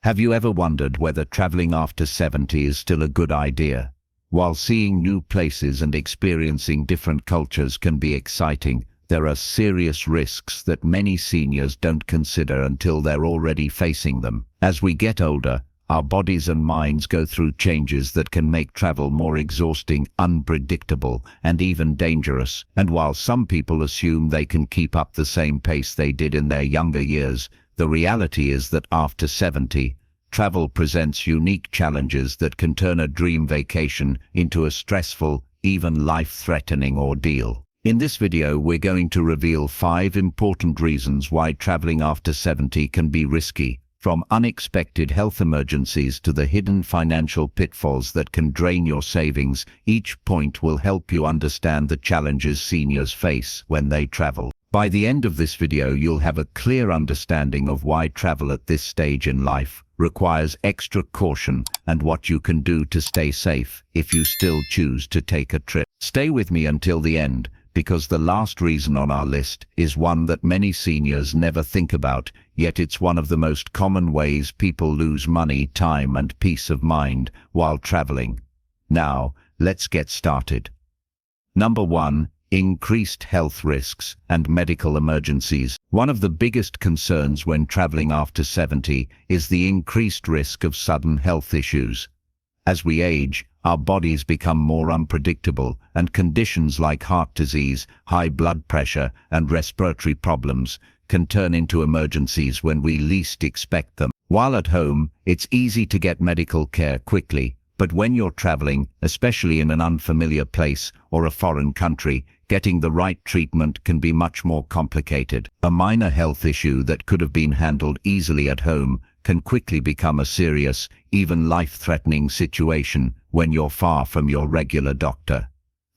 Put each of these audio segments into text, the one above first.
Have you ever wondered whether traveling after 70 is still a good idea? While seeing new places and experiencing different cultures can be exciting, there are serious risks that many seniors don't consider until they're already facing them. As we get older, our bodies and minds go through changes that can make travel more exhausting, unpredictable, and even dangerous. And while some people assume they can keep up the same pace they did in their younger years, the reality is that after 70, travel presents unique challenges that can turn a dream vacation into a stressful, even life-threatening ordeal. In this video, we're going to reveal 5 important reasons why traveling after 70 can be risky, from unexpected health emergencies to the hidden financial pitfalls that can drain your savings. Each point will help you understand the challenges seniors face when they travel. By the end of this video, you'll have a clear understanding of why travel at this stage in life requires extra caution and what you can do to stay safe if you still choose to take a trip. Stay with me until the end, because the last reason on our list is one that many seniors never think about, yet it's one of the most common ways people lose money, time, and peace of mind while traveling. Now, let's get started. Number 1. Increased health risks and medical emergencies. One of the biggest concerns when traveling after 70 is the increased risk of sudden health issues. As we age, our bodies become more unpredictable, and conditions like heart disease, high blood pressure, and respiratory problems can turn into emergencies when we least expect them. While at home, it's easy to get medical care quickly, but when you're traveling, especially in an unfamiliar place or a foreign country, getting the right treatment can be much more complicated. A minor health issue that could have been handled easily at home can quickly become a serious, even life-threatening situation when you're far from your regular doctor.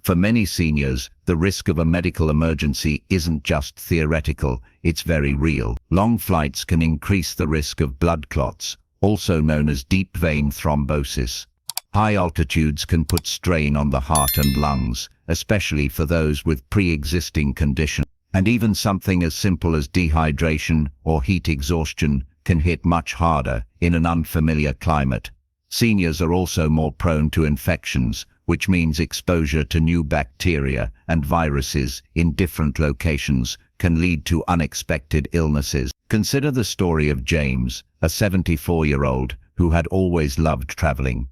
For many seniors, the risk of a medical emergency isn't just theoretical, it's very real. Long flights can increase the risk of blood clots, also known as deep vein thrombosis. High altitudes can put strain on the heart and lungs, especially for those with pre-existing conditions. And even something as simple as dehydration or heat exhaustion can hit much harder in an unfamiliar climate. Seniors are also more prone to infections, which means exposure to new bacteria and viruses in different locations can lead to unexpected illnesses. Consider the story of James, a 74-year-old who had always loved traveling.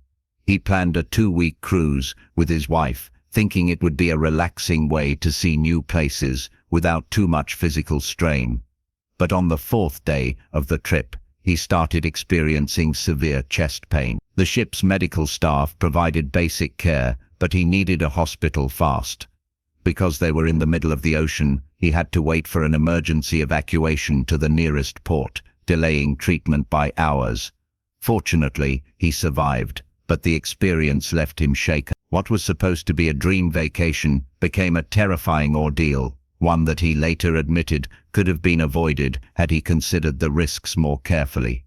He planned a 2-week cruise with his wife, thinking it would be a relaxing way to see new places without too much physical strain. But on the 4th day of the trip, he started experiencing severe chest pain. The ship's medical staff provided basic care, but he needed a hospital fast. Because they were in the middle of the ocean, he had to wait for an emergency evacuation to the nearest port, delaying treatment by hours. Fortunately, he survived, but the experience left him shaken. What was supposed to be a dream vacation became a terrifying ordeal, one that he later admitted could have been avoided had he considered the risks more carefully.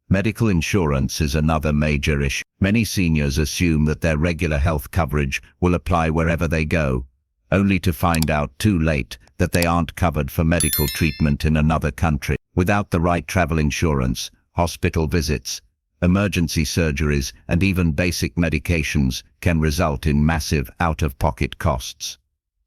Medical insurance is another major issue. Many seniors assume that their regular health coverage will apply wherever they go, only to find out too late that they aren't covered for medical treatment in another country. Without the right travel insurance, hospital visits, emergency surgeries, and even basic medications can result in massive out-of-pocket costs.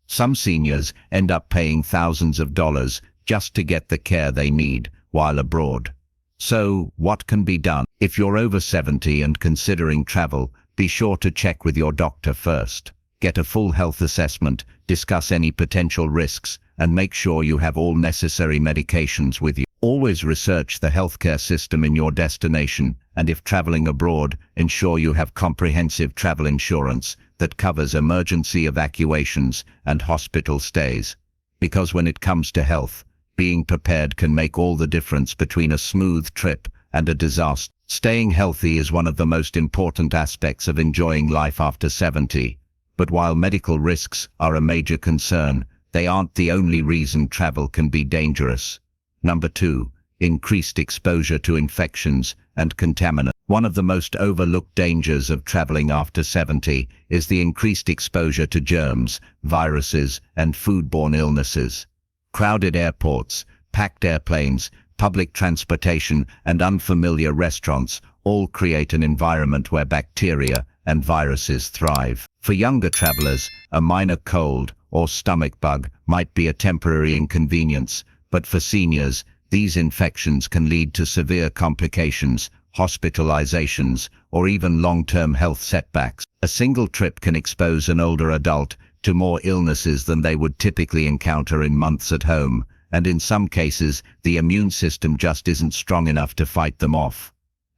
Some seniors end up paying thousands of dollars just to get the care they need while abroad. So, what can be done? If you're over 70 and considering travel, be sure to check with your doctor first. Get a full health assessment, discuss any potential risks, and make sure you have all necessary medications with you. Always research the healthcare system in your destination, and if traveling abroad, ensure you have comprehensive travel insurance that covers emergency evacuations and hospital stays. Because when it comes to health, being prepared can make all the difference between a smooth trip and a disaster. Staying healthy is one of the most important aspects of enjoying life after 70. But while medical risks are a major concern, they aren't the only reason travel can be dangerous. Number 2. Increased exposure to infections and contaminants. One of the most overlooked dangers of traveling after 70 is the increased exposure to germs, viruses, and foodborne illnesses. Crowded airports, packed airplanes, public transportation, and unfamiliar restaurants all create an environment where bacteria and viruses thrive. For younger travelers, a minor cold or stomach bug might be a temporary inconvenience, but for seniors, these infections can lead to severe complications, hospitalizations, or even long-term health setbacks. A single trip can expose an older adult to more illnesses than they would typically encounter in months at home, and in some cases, the immune system just isn't strong enough to fight them off.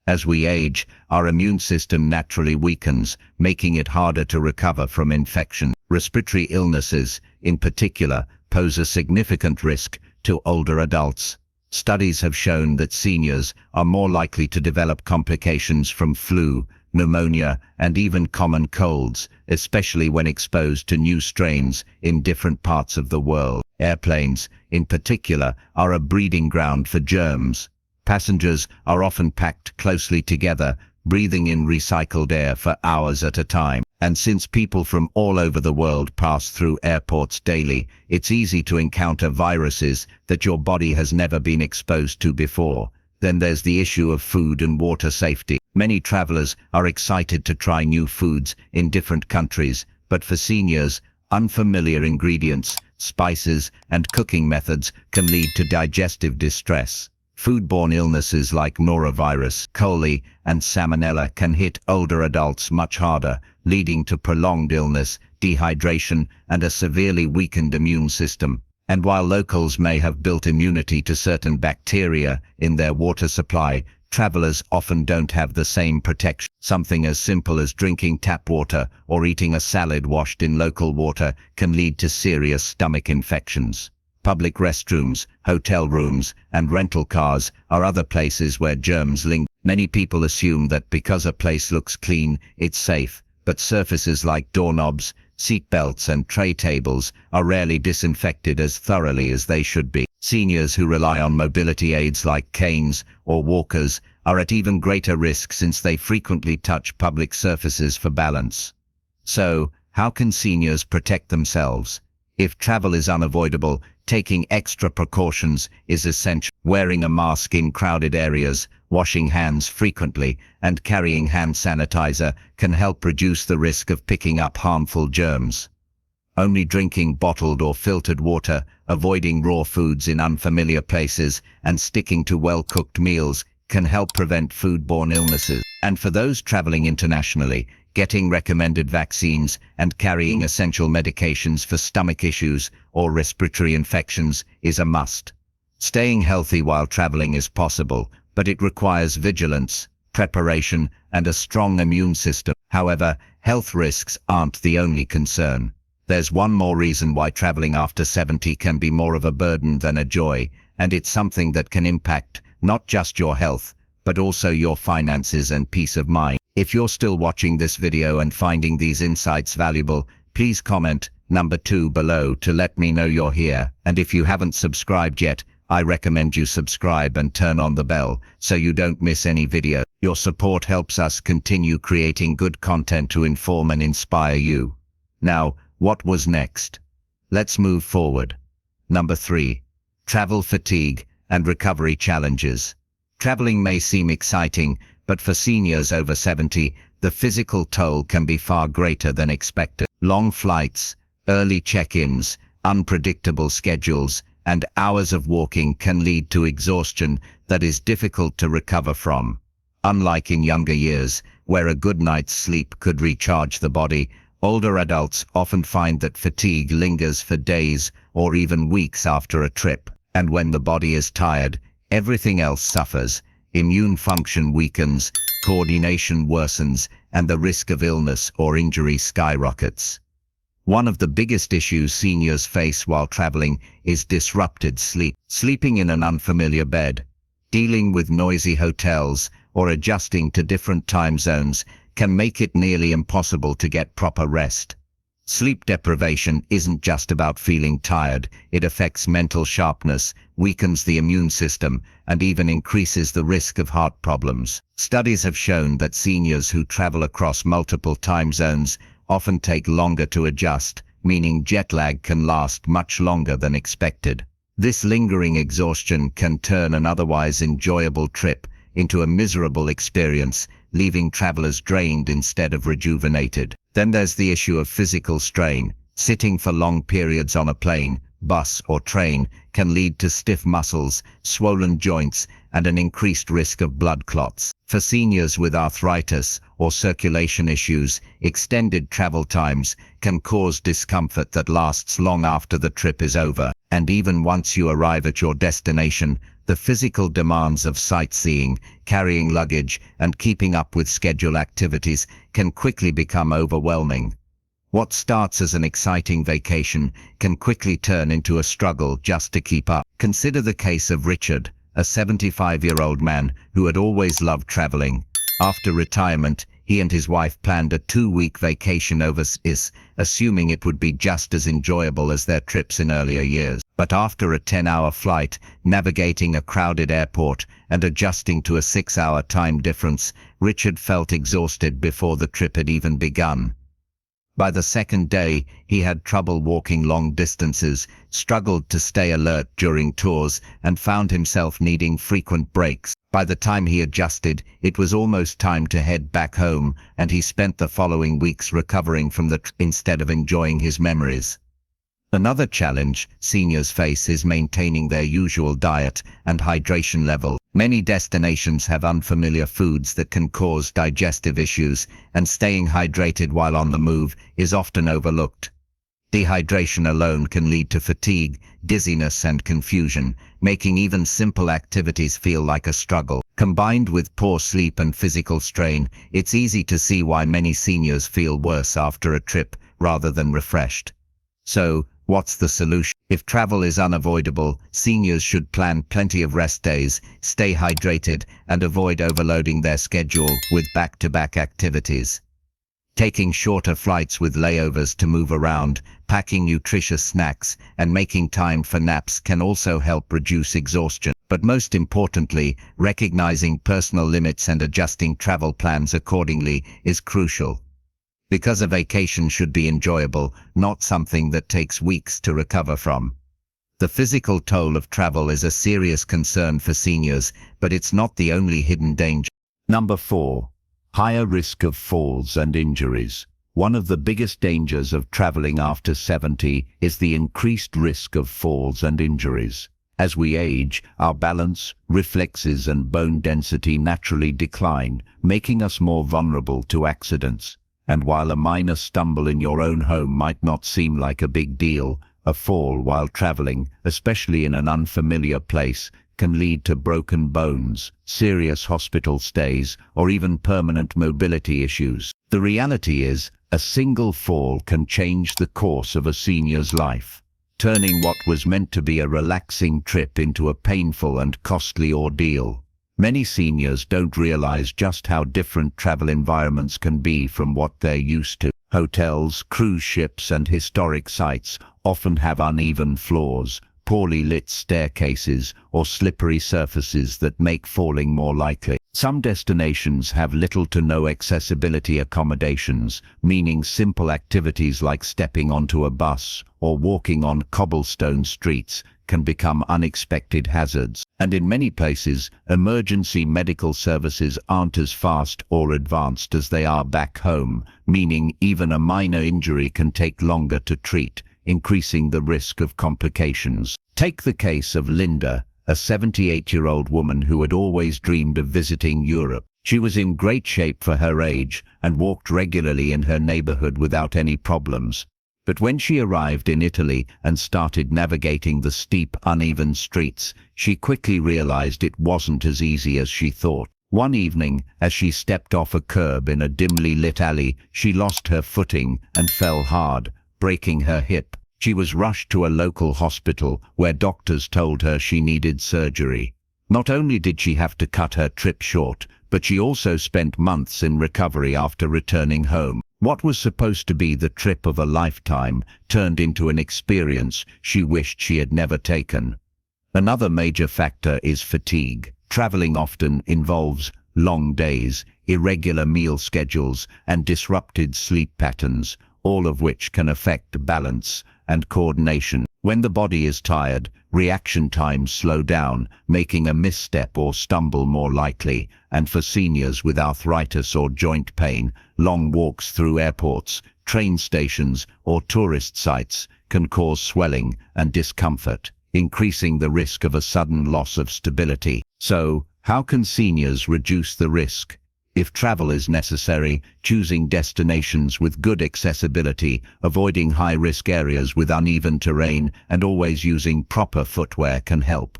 As we age, our immune system naturally weakens, making it harder to recover from infection. Respiratory illnesses, in particular, pose a significant risk to older adults. Studies have shown that seniors are more likely to develop complications from flu, pneumonia, and even common colds, especially when exposed to new strains in different parts of the world. Airplanes, in particular, are a breeding ground for germs. Passengers are often packed closely together, breathing in recycled air for hours at a time. And since people from all over the world pass through airports daily, it's easy to encounter viruses that your body has never been exposed to before. Then there's the issue of food and water safety. Many travelers are excited to try new foods in different countries, but for seniors, unfamiliar ingredients, spices, and cooking methods can lead to digestive distress. Foodborne illnesses like norovirus, coli, and salmonella can hit older adults much harder, leading to prolonged illness, dehydration, and a severely weakened immune system. And while locals may have built immunity to certain bacteria in their water supply, travelers often don't have the same protection. Something as simple as drinking tap water or eating a salad washed in local water can lead to serious stomach infections. Public restrooms, hotel rooms, and rental cars are other places where germs linger. Many people assume that because a place looks clean, it's safe, but surfaces like doorknobs, seat belts, and tray tables are rarely disinfected as thoroughly as they should be. Seniors who rely on mobility aids like canes or walkers are at even greater risk since they frequently touch public surfaces for balance. So, how can seniors protect themselves? If travel is unavoidable, taking extra precautions is essential. Wearing a mask in crowded areas, washing hands frequently, and carrying hand sanitizer can help reduce the risk of picking up harmful germs. Only drinking bottled or filtered water, avoiding raw foods in unfamiliar places, and sticking to well-cooked meals can help prevent foodborne illnesses. And for those traveling internationally, getting recommended vaccines and carrying essential medications for stomach issues or respiratory infections is a must. Staying healthy while traveling is possible, but it requires vigilance, preparation, and a strong immune system. However, health risks aren't the only concern. There's one more reason why traveling after 70 can be more of a burden than a joy, and it's something that can impact not just your health, but also your finances and peace of mind. If you're still watching this video and finding these insights valuable, please comment number 2 below to let me know you're here. And if you haven't subscribed yet, I recommend you subscribe and turn on the bell so you don't miss any video. Your support helps us continue creating good content to inform and inspire you. Now, what was next? Let's move forward. Number 3. Travel fatigue and recovery challenges. Traveling may seem exciting, but for seniors over 70, the physical toll can be far greater than expected. Long flights, early check-ins, unpredictable schedules, and hours of walking can lead to exhaustion that is difficult to recover from. Unlike in younger years, where a good night's sleep could recharge the body, older adults often find that fatigue lingers for days or even weeks after a trip. And when the body is tired, everything else suffers. Immune function weakens, coordination worsens, and the risk of illness or injury skyrockets. One of the biggest issues seniors face while traveling is disrupted sleep. Sleeping in an unfamiliar bed, dealing with noisy hotels, or adjusting to different time zones can make it nearly impossible to get proper rest. Sleep deprivation isn't just about feeling tired, it affects mental sharpness, weakens the immune system, and even increases the risk of heart problems. Studies have shown that seniors who travel across multiple time zones often take longer to adjust, meaning jet lag can last much longer than expected. This lingering exhaustion can turn an otherwise enjoyable trip into a miserable experience, leaving travelers drained instead of rejuvenated. Then there's the issue of physical strain. Sitting for long periods on a plane, bus, or train can lead to stiff muscles, swollen joints, and an increased risk of blood clots. For seniors with arthritis or circulation issues, extended travel times can cause discomfort that lasts long after the trip is over. And even once you arrive at your destination, the physical demands of sightseeing, carrying luggage, and keeping up with scheduled activities can quickly become overwhelming. What starts as an exciting vacation can quickly turn into a struggle just to keep up. Consider the case of Richard, a 75-year-old man who had always loved traveling. After retirement, he and his wife planned a 2-week vacation overseas, assuming it would be just as enjoyable as their trips in earlier years. But after a 10-hour flight, navigating a crowded airport, and adjusting to a 6-hour time difference, Richard felt exhausted before the trip had even begun. By the second day, he had trouble walking long distances, struggled to stay alert during tours, and found himself needing frequent breaks. By the time he adjusted, it was almost time to head back home, and he spent the following weeks recovering from the trip instead of enjoying his memories. Another challenge seniors face is maintaining their usual diet and hydration level. Many destinations have unfamiliar foods that can cause digestive issues, and staying hydrated while on the move is often overlooked. Dehydration alone can lead to fatigue, dizziness, and confusion, making even simple activities feel like a struggle. Combined with poor sleep and physical strain, it's easy to see why many seniors feel worse after a trip rather than refreshed. So, what's the solution? If travel is unavoidable, seniors should plan plenty of rest days, stay hydrated, and avoid overloading their schedule with back-to-back activities. Taking shorter flights with layovers to move around, packing nutritious snacks, and making time for naps can also help reduce exhaustion. But most importantly, recognizing personal limits and adjusting travel plans accordingly is crucial. Because a vacation should be enjoyable, not something that takes weeks to recover from. The physical toll of travel is a serious concern for seniors, but it's not the only hidden danger. Number 4. Higher risk of falls and injuries. One of the biggest dangers of traveling after 70 is the increased risk of falls and injuries. As we age, our balance, reflexes, and bone density naturally decline, making us more vulnerable to accidents. And while a minor stumble in your own home might not seem like a big deal, a fall while traveling, especially in an unfamiliar place, can lead to broken bones, serious hospital stays, or even permanent mobility issues. The reality is, a single fall can change the course of a senior's life, turning what was meant to be a relaxing trip into a painful and costly ordeal. Many seniors don't realize just how different travel environments can be from what they're used to. Hotels, cruise ships, and historic sites often have uneven floors, poorly lit staircases, or slippery surfaces that make falling more likely. Some destinations have little to no accessibility accommodations, meaning simple activities like stepping onto a bus or walking on cobblestone streets can become unexpected hazards. And in many places, emergency medical services aren't as fast or advanced as they are back home, meaning even a minor injury can take longer to treat, increasing the risk of complications. Take the case of Linda, a 78-year-old woman who had always dreamed of visiting Europe. She was in great shape for her age and walked regularly in her neighborhood without any problems. But when she arrived in Italy and started navigating the steep, uneven streets, she quickly realized it wasn't as easy as she thought. One evening, as she stepped off a curb in a dimly lit alley, she lost her footing and fell hard, breaking her hip. She was rushed to a local hospital where doctors told her she needed surgery. Not only did she have to cut her trip short, but she also spent months in recovery after returning home. What was supposed to be the trip of a lifetime turned into an experience she wished she had never taken. Another major factor is fatigue. Traveling often involves long days, irregular meal schedules, and disrupted sleep patterns, all of which can affect balance and coordination. When the body is tired, reaction times slow down, making a misstep or stumble more likely, and for seniors with arthritis or joint pain, long walks through airports, train stations, or tourist sites can cause swelling and discomfort, increasing the risk of a sudden loss of stability. So, how can seniors reduce the risk? If travel is necessary, choosing destinations with good accessibility, avoiding high-risk areas with uneven terrain, and always using proper footwear can help.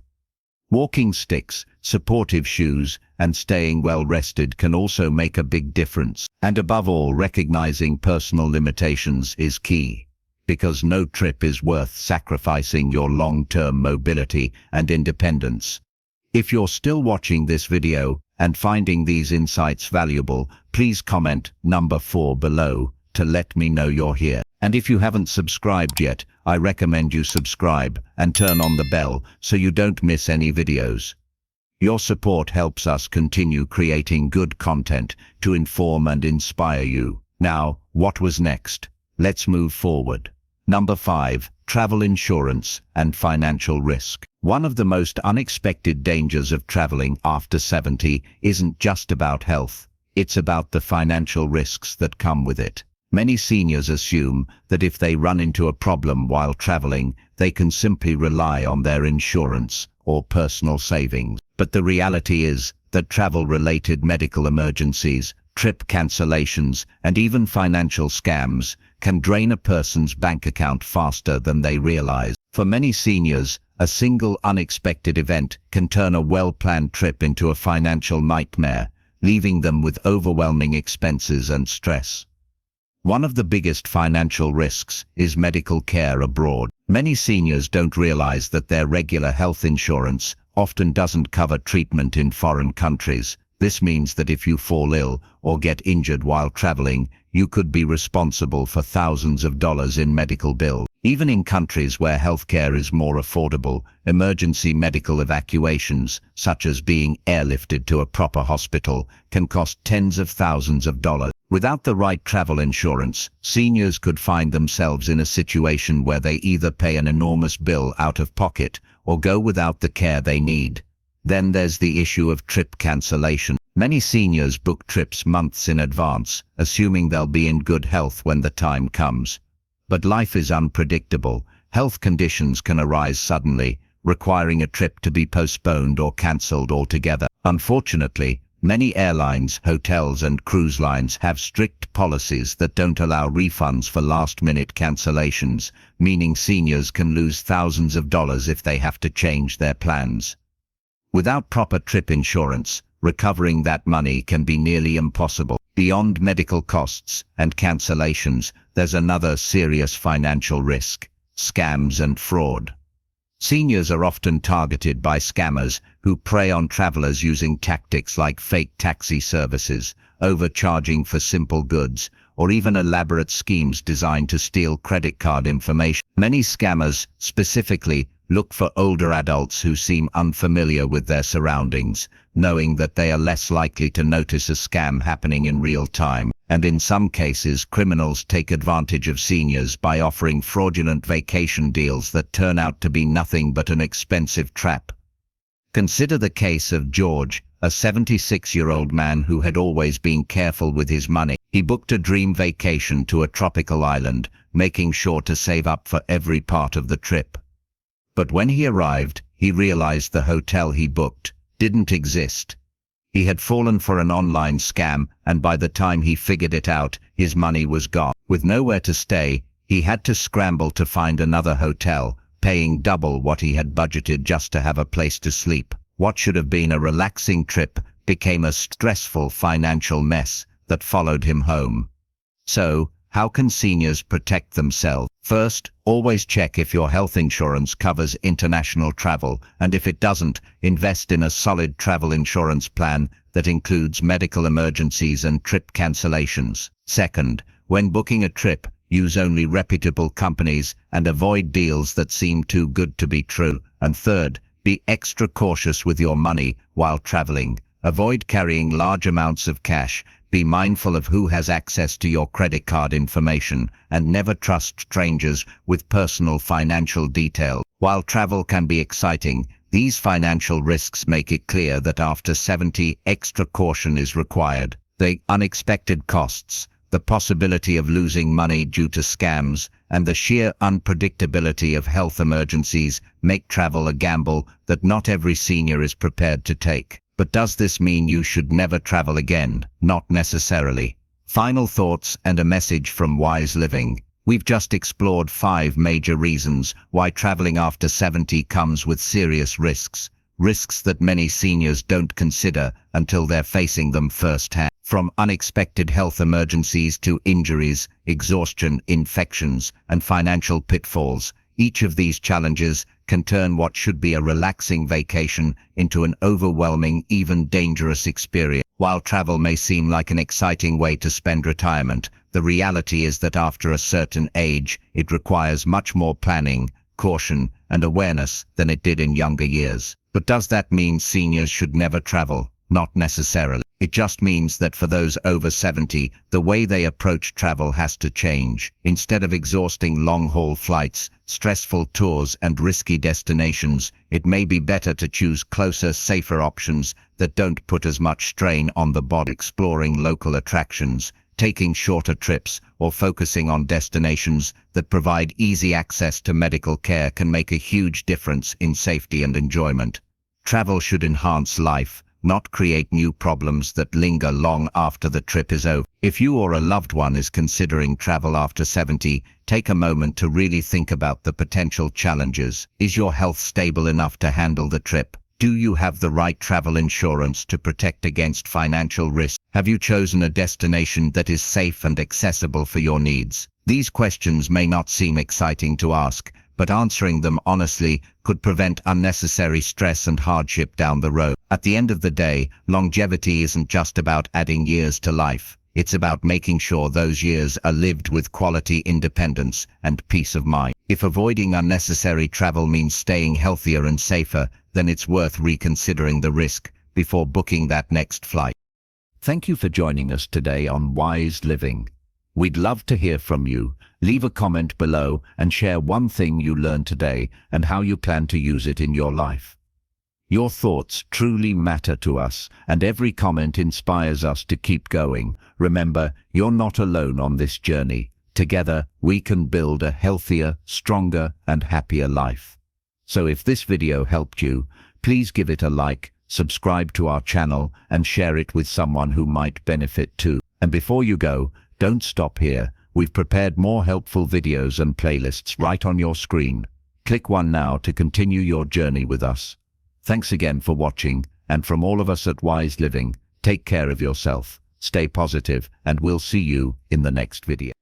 Walking sticks, supportive shoes, and staying well-rested can also make a big difference. And above all, recognizing personal limitations is key, because no trip is worth sacrificing your long-term mobility and independence. If you're still watching this video and finding these insights valuable, please comment number 4 below to let me know you're here. And if you haven't subscribed yet, I recommend you subscribe and turn on the bell so you don't miss any videos. Your support helps us continue creating good content to inform and inspire you. Now, what was next? Let's move forward. Number 5. Travel insurance and financial risk. One of the most unexpected dangers of traveling after 70 isn't just about health. It's about the financial risks that come with it. Many seniors assume that if they run into a problem while traveling, they can simply rely on their insurance or personal savings. But the reality is that travel-related medical emergencies, trip cancellations, and even financial scams can drain a person's bank account faster than they realize. For many seniors, a single unexpected event can turn a well-planned trip into a financial nightmare, leaving them with overwhelming expenses and stress. One of the biggest financial risks is medical care abroad. Many seniors don't realize that their regular health insurance often doesn't cover treatment in foreign countries. This means that if you fall ill or get injured while traveling, you could be responsible for thousands of dollars in medical bills. Even in countries where healthcare is more affordable, emergency medical evacuations, such as being airlifted to a proper hospital, can cost tens of thousands of dollars. Without the right travel insurance, seniors could find themselves in a situation where they either pay an enormous bill out of pocket or go without the care they need. Then there's the issue of trip cancellation. Many seniors book trips months in advance, assuming they'll be in good health when the time comes. But life is unpredictable. Health conditions can arise suddenly, requiring a trip to be postponed or cancelled altogether. Unfortunately, many airlines, hotels, and cruise lines have strict policies that don't allow refunds for last-minute cancellations, meaning seniors can lose thousands of dollars if they have to change their plans. Without proper trip insurance, recovering that money can be nearly impossible. Beyond medical costs and cancellations, there's another serious financial risk: scams and fraud. Seniors are often targeted by scammers who prey on travelers using tactics like fake taxi services, overcharging for simple goods, or even elaborate schemes designed to steal credit card information. Many scammers specifically look for older adults who seem unfamiliar with their surroundings, knowing that they are less likely to notice a scam happening in real time. And in some cases, criminals take advantage of seniors by offering fraudulent vacation deals that turn out to be nothing but an expensive trap. Consider the case of George, a 76-year-old man who had always been careful with his money. He booked a dream vacation to a tropical island, making sure to save up for every part of the trip. But when he arrived, he realized the hotel he booked didn't exist. He had fallen for an online scam, and by the time he figured it out, his money was gone. With nowhere to stay, he had to scramble to find another hotel, paying double what he had budgeted just to have a place to sleep. What should have been a relaxing trip became a stressful financial mess that followed him home. So, how can seniors protect themselves? First, always check if your health insurance covers international travel, and if it doesn't, invest in a solid travel insurance plan that includes medical emergencies and trip cancellations. Second, when booking a trip, use only reputable companies and avoid deals that seem too good to be true. And third, be extra cautious with your money while traveling. Avoid carrying large amounts of cash, Be mindful of who has access to your credit card information and never trust strangers with personal financial details. While travel can be exciting, these financial risks make it clear that after 70, extra caution is required. The unexpected costs, the possibility of losing money due to scams, and the sheer unpredictability of health emergencies make travel a gamble that not every senior is prepared to take. But does this mean you should never travel again? Not necessarily. Final thoughts and a message from Wise Living. We've just explored 5 major reasons why traveling after 70 comes with serious risks. Risks that many seniors don't consider until they're facing them firsthand. From unexpected health emergencies to injuries, exhaustion, infections, and financial pitfalls, each of these challenges can turn what should be a relaxing vacation into an overwhelming, even dangerous experience. While travel may seem like an exciting way to spend retirement, the reality is that after a certain age, it requires much more planning, caution, and awareness than it did in younger years. But does that mean seniors should never travel? Not necessarily. It just means that for those over 70, the way they approach travel has to change. Instead of exhausting long-haul flights, stressful tours, and risky destinations, it may be better to choose closer, safer options that don't put as much strain on the body. Exploring local attractions, taking shorter trips, or focusing on destinations that provide easy access to medical care can make a huge difference in safety and enjoyment. Travel should enhance life, not create new problems that linger long after the trip is over. If you or a loved one is considering travel after 70, take a moment to really think about the potential challenges. Is your health stable enough to handle the trip? Do you have the right travel insurance to protect against financial risk? Have you chosen a destination that is safe and accessible for your needs? These questions may not seem exciting to ask, but answering them honestly could prevent unnecessary stress and hardship down the road. At the end of the day, longevity isn't just about adding years to life. It's about making sure those years are lived with quality, independence, and peace of mind. If avoiding unnecessary travel means staying healthier and safer, then it's worth reconsidering the risk before booking that next flight. Thank you for joining us today on Wise Living. We'd love to hear from you. Leave a comment below and share one thing you learned today and how you plan to use it in your life. Your thoughts truly matter to us, and every comment inspires us to keep going. Remember, you're not alone on this journey. Together, we can build a healthier, stronger, and happier life. So if this video helped you, please give it a like, subscribe to our channel, and share it with someone who might benefit too. And before you go, don't stop here. We've prepared more helpful videos and playlists right on your screen. Click one now to continue your journey with us. Thanks again for watching, and from all of us at Wise Living, take care of yourself, stay positive, and we'll see you in the next video.